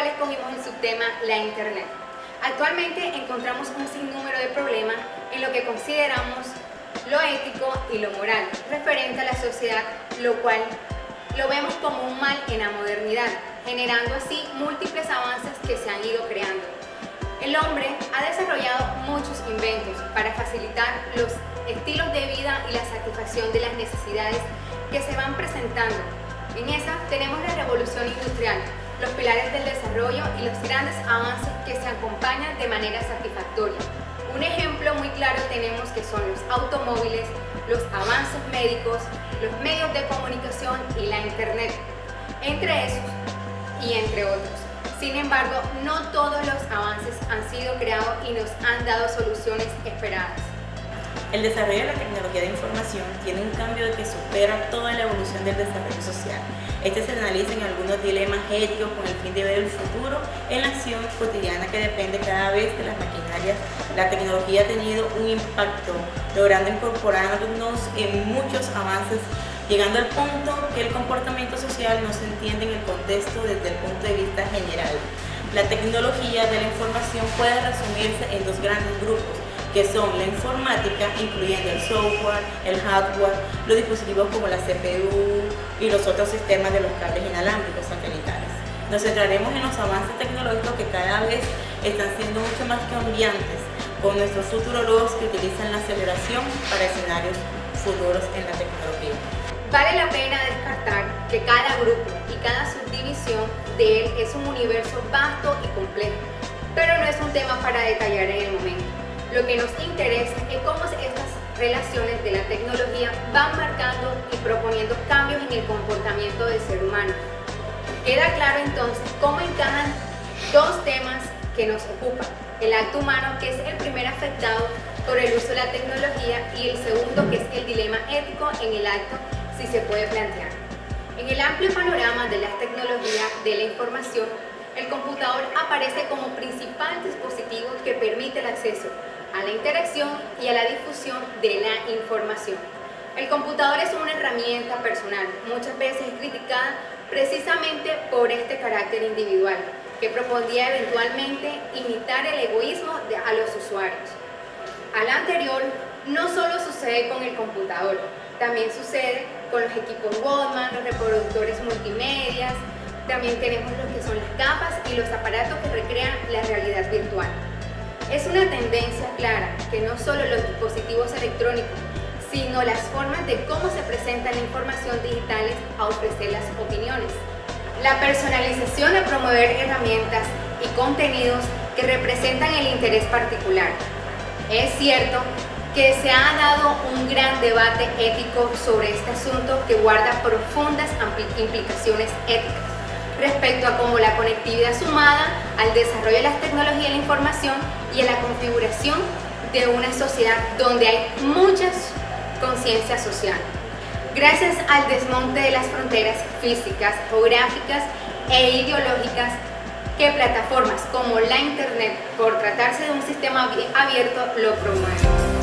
escogimos el subtema la Internet. Actualmente encontramos un sinnúmero de problemas en lo que consideramos lo ético y lo moral referente a la sociedad, lo cual lo vemos como un mal en la modernidad, generando así múltiples avances que se han ido creando. El hombre ha desarrollado muchos inventos para facilitar los estilos de vida y la satisfacción de las necesidades que se van presentando. En esa tenemos la revolución industrial, los pilares del desarrollo y los grandes avances que se acompañan de manera satisfactoria. Un ejemplo muy claro tenemos que son los automóviles, los avances médicos, los medios de comunicación y la Internet, entre esos y entre otros. Sin embargo, no todos los avances han sido creados y nos han dado soluciones esperadas. El desarrollo de la tecnología de información tiene un cambio que supera toda la evolución del desarrollo social. Este se analiza en algunos dilemas éticos con el fin de ver el futuro en la acción cotidiana que depende cada vez de las maquinarias. La tecnología ha tenido un impacto, logrando incorporarnos en muchos avances, llegando al punto que el comportamiento social no se entiende en el contexto desde el punto de vista general. La tecnología de la información puede resumirse en dos grandes grupos, que son la informática, incluyendo el software, el hardware, los dispositivos como la CPU y los otros sistemas de los cables inalámbricos satelitales. Nos centraremos en los avances tecnológicos que cada vez están siendo mucho más cambiantes, con nuestros futurólogos que utilizan la aceleración para escenarios futuros en la tecnología. Vale la pena descartar que cada grupo y cada subdivisión de él es un universo vasto y complejo, pero no es un tema para detallar en el momento. Lo que nos interesa es cómo estas relaciones de la tecnología van marcando y proponiendo cambios en el comportamiento del ser humano. Queda claro entonces cómo encajan dos temas que nos ocupan: el acto humano, que es el primer afectado por el uso de la tecnología, y el segundo, que es el dilema ético en el acto, si se puede plantear. En el amplio panorama de las tecnologías de la información, el computador aparece como principal dispositivo que permite el acceso a la interacción y a la difusión de la información. El computador es una herramienta personal, muchas veces es criticada precisamente por este carácter individual, que propondría eventualmente imitar el egoísmo a los usuarios. A lo anterior, no solo sucede con el computador, también sucede con los equipos Walkman, los reproductores multimedias, también tenemos lo que son las gafas y los aparatos que recrean la realidad virtual. Es una tendencia clara que no solo los dispositivos electrónicos, sino las formas de cómo se presenta la información digitales a ofrecer las opiniones. La personalización de promover herramientas y contenidos que representan el interés particular. Es cierto que se ha dado un gran debate ético sobre este asunto que guarda profundas implicaciones éticas respecto a cómo la conectividad sumada al desarrollo de las tecnologías de la información y a la configuración de una sociedad donde hay muchas conciencias sociales. Gracias al desmonte de las fronteras físicas, geográficas e ideológicas que plataformas como la Internet, por tratarse de un sistema abierto, lo promueven.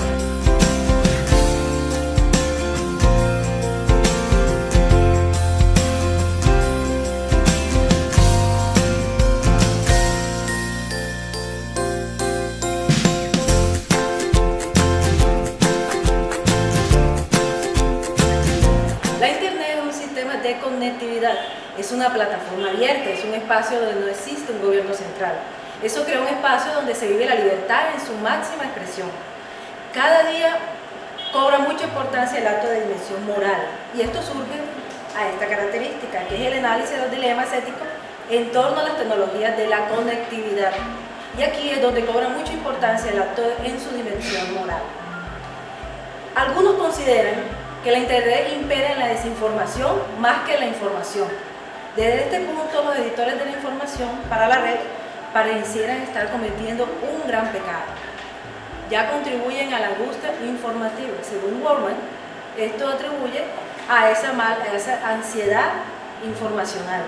De conectividad. Es una plataforma abierta, es un espacio donde no existe un gobierno central. Eso crea un espacio donde se vive la libertad en su máxima expresión. Cada día cobra mucha importancia el acto de dimensión moral, y esto surge a esta característica, que es el análisis de los dilemas éticos en torno a las tecnologías de la conectividad. Y aquí es donde cobra mucha importancia el acto en su dimensión moral. Algunos consideran que la Internet impera en la desinformación más que en la información. Desde este punto, los editores de la información para la red parecieran estar cometiendo un gran pecado. Ya contribuyen a la angustia informativa. Según Wallman, esto atribuye a esa ansiedad informacional,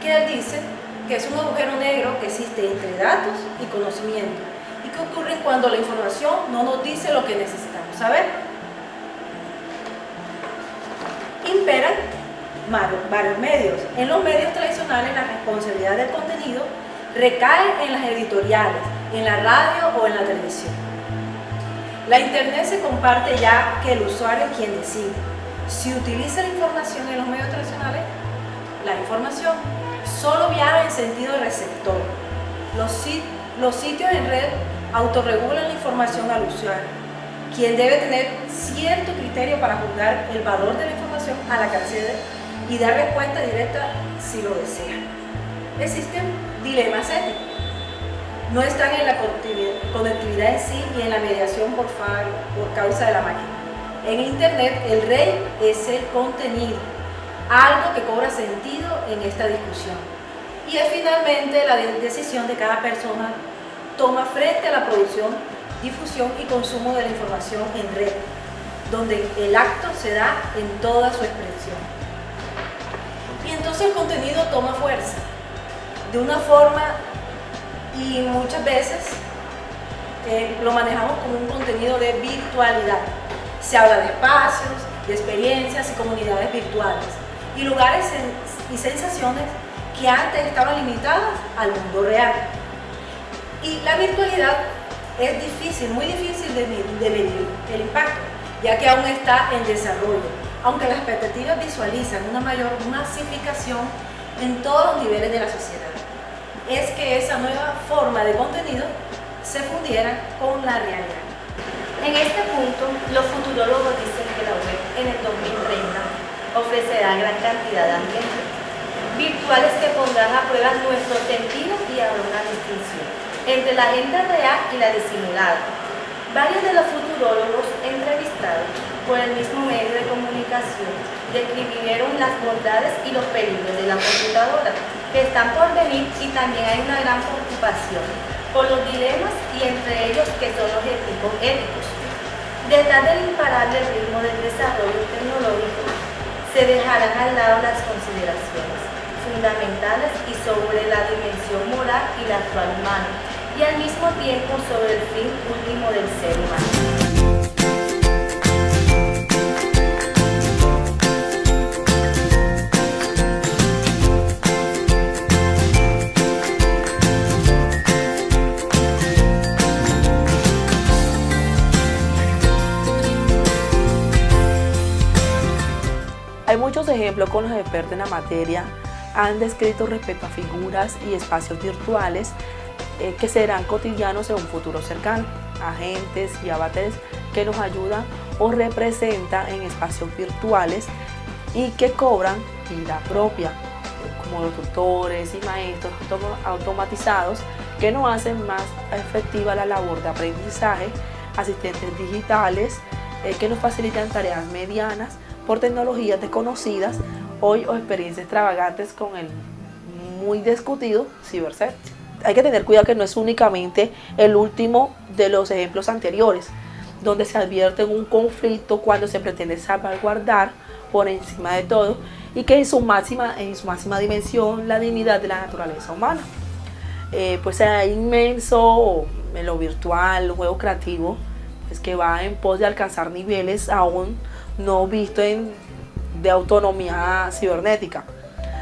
que él dice que es un agujero negro que existe entre datos y conocimiento, y que ocurre cuando la información no nos dice lo que necesitamos saber. Imperan varios medios. En los medios tradicionales la responsabilidad del contenido recae en las editoriales, en la radio o en la televisión. La internet se comparte ya que el usuario es quien decide. Si utiliza la información en los medios tradicionales, la información solo viaja en sentido receptor. Los sitios en red autorregulan la información al usuario, quien debe tener cierto criterio para juzgar el valor de la información a la que accede y dar respuesta directa si lo desea. Existen dilemas éticos. No están en la conectividad en sí y en la mediación por causa de la máquina. En Internet el rey es el contenido, algo que cobra sentido en esta discusión. Y es finalmente la decisión de cada persona toma frente a la producción, difusión y consumo de la información en red, donde el acto se da en toda su expresión. Y entonces el contenido toma fuerza, de una forma, y muchas veces lo manejamos como un contenido de virtualidad. Se habla de espacios, de experiencias y comunidades virtuales, y lugares y sensaciones que antes estaban limitadas al mundo real. Y la virtualidad es difícil, muy difícil de medir el impacto, ya que aún está en desarrollo, aunque las expectativas visualizan una mayor masificación en todos los niveles de la sociedad. Es que esa nueva forma de contenido se fundiera con la realidad. En este punto, los futurólogos dicen que la web en el 2030 ofrecerá gran cantidad de ambientes virtuales que pondrán a prueba nuestros sentidos y habrá una distinción entre la gente real y la disimulada. Varios de los futurólogos entrevistados por el mismo medio de comunicación describieron las bondades y los peligros de la computadora que están por venir, y también hay una gran preocupación por los dilemas y entre ellos que son los éticos. Detrás del imparable ritmo del desarrollo tecnológico se dejarán al lado las consideraciones fundamentales y sobre la dimensión moral y la actual humana, y al mismo tiempo sobre el fin último del ser humano. Hay muchos ejemplos con los expertos en la materia han descrito respecto a figuras y espacios virtuales que serán cotidianos en un futuro cercano, agentes y avatares que nos ayudan o representan en espacios virtuales y que cobran vida propia, como los tutores y maestros automatizados que nos hacen más efectiva la labor de aprendizaje, asistentes digitales que nos facilitan tareas medianas por tecnologías desconocidas hoy o experiencias extravagantes con el muy discutido cibersexo. Hay que tener cuidado que no es únicamente el último de los ejemplos anteriores, donde se advierte un conflicto cuando se pretende salvaguardar por encima de todo y que en su máxima dimensión la dignidad de la naturaleza humana. Pues hay inmenso en lo virtual, lo juego creativo, pues que va en pos de alcanzar niveles aún no vistos de autonomía cibernética.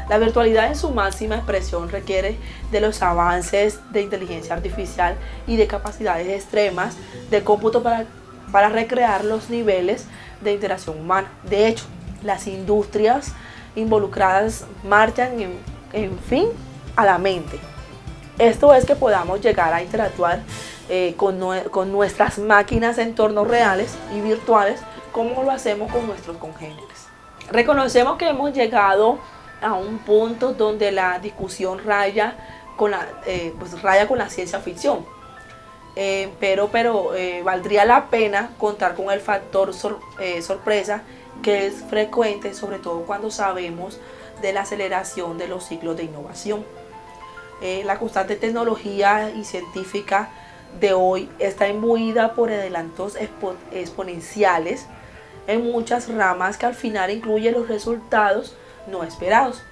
La virtualidad en su máxima expresión requiere de los avances de inteligencia artificial y de capacidades extremas de cómputo para recrear los niveles de interacción humana. De hecho, las industrias involucradas marchan en fin a la mente. Esto es que podamos llegar a interactuar con nuestras máquinas en entornos reales y virtuales como lo hacemos con nuestros congéneres. Reconocemos que hemos llegado a un punto donde la discusión raya con la ciencia ficción, pero valdría la pena contar con el factor sorpresa, que es frecuente, sobre todo cuando sabemos de la aceleración de los ciclos de innovación. La constante tecnología y científica de hoy está imbuida por adelantos exponenciales en muchas ramas que al final incluyen los resultados no esperados.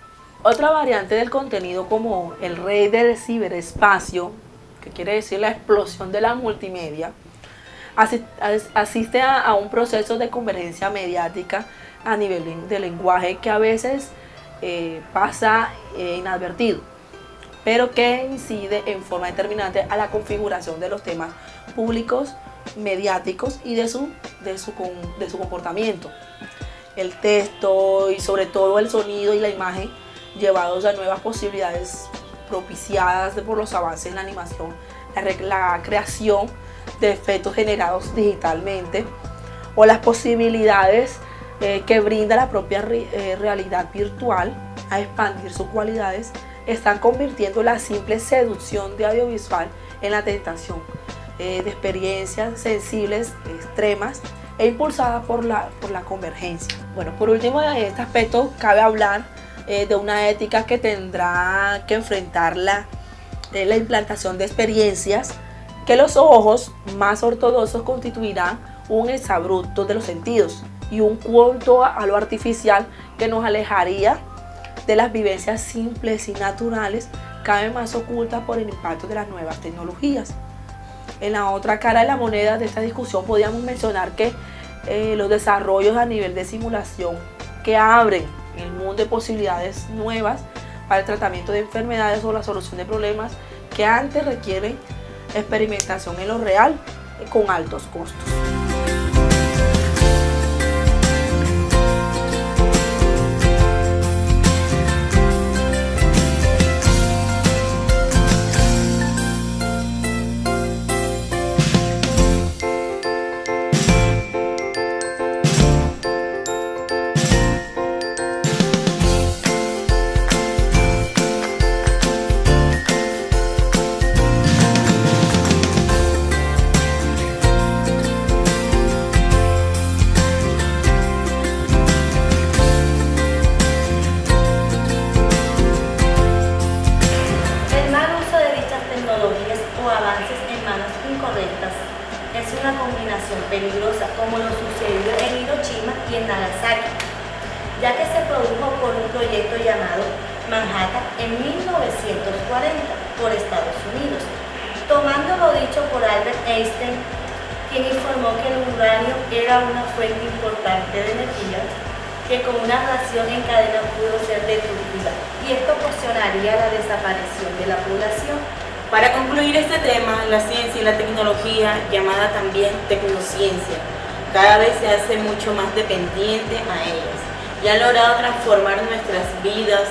Otra variante del contenido, como el rey del ciberespacio, que quiere decir la explosión de la multimedia, asiste a un proceso de convergencia mediática a nivel de lenguaje que a veces pasa inadvertido, pero que incide en forma determinante a la configuración de los temas públicos, mediáticos y de su comportamiento. El texto y sobre todo el sonido y la imagen llevados a nuevas posibilidades propiciadas por los avances en la animación, la creación de efectos generados digitalmente o las posibilidades que brinda la propia realidad virtual a expandir sus cualidades, están convirtiendo la simple seducción de audiovisual en la tentación de experiencias sensibles extremas e impulsada por la convergencia. Bueno, por último, de este aspecto cabe hablar de una ética que tendrá que enfrentar la implantación de experiencias que los ojos más ortodoxos constituirán un exabrupto de los sentidos y un culto a lo artificial que nos alejaría de las vivencias simples y naturales, cada vez más ocultas por el impacto de las nuevas tecnologías. En la otra cara de la moneda de esta discusión podríamos mencionar que los desarrollos a nivel de simulación que abren el mundo de posibilidades nuevas para el tratamiento de enfermedades o la solución de problemas que antes requieren experimentación en lo real con altos costos. Es una combinación peligrosa, como lo sucedió en Hiroshima y en Nagasaki, ya que se produjo por un proyecto llamado Manhattan en 1940 por Estados Unidos, tomando lo dicho por Albert Einstein, quien informó que el uranio era una fuente importante de energía que con una reacción en cadena pudo ser destructiva, y esto ocasionaría la desaparición de la población. Para concluir este tema, la ciencia y la tecnología, llamada también tecnociencia, cada vez se hace mucho más dependiente a ellas y han logrado transformar nuestras vidas,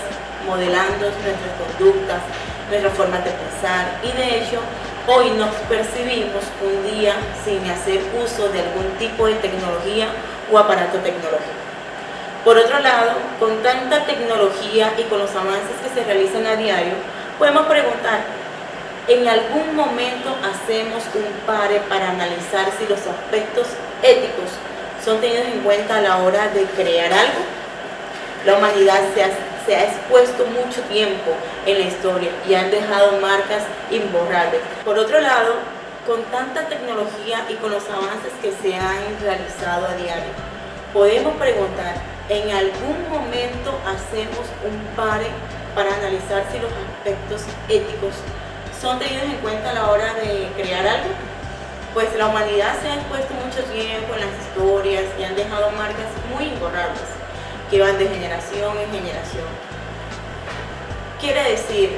modelando nuestras conductas, nuestra forma de pensar, y de hecho hoy nos percibimos un día sin hacer uso de algún tipo de tecnología o aparato tecnológico. Por otro lado, con tanta tecnología y con los avances que se realizan a diario, podemos preguntar, ¿en algún momento hacemos un pare para analizar si los aspectos éticos son tenidos en cuenta a la hora de crear algo? La humanidad se ha expuesto mucho tiempo en la historia y han dejado marcas imborrables. Por otro lado, con tanta tecnología y con los avances que se han realizado a diario, podemos preguntar, ¿en algún momento hacemos un pare para analizar si los aspectos éticos son tenidos en cuenta a la hora de crear algo? Pues la humanidad se ha expuesto mucho tiempo en las historias y han dejado marcas muy imborrables que van de generación en generación. Quiere decir,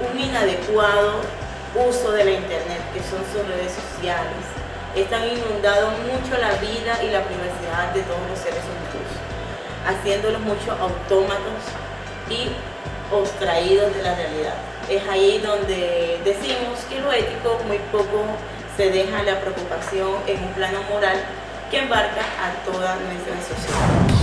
un inadecuado uso de la internet, que son sus redes sociales, están inundando mucho la vida y la privacidad de todos los seres humanos, haciéndolos mucho autómatos y abstraídos de la realidad. Es ahí donde decimos que lo ético muy poco se deja la preocupación en un plano moral que embarca a toda nuestra sociedad.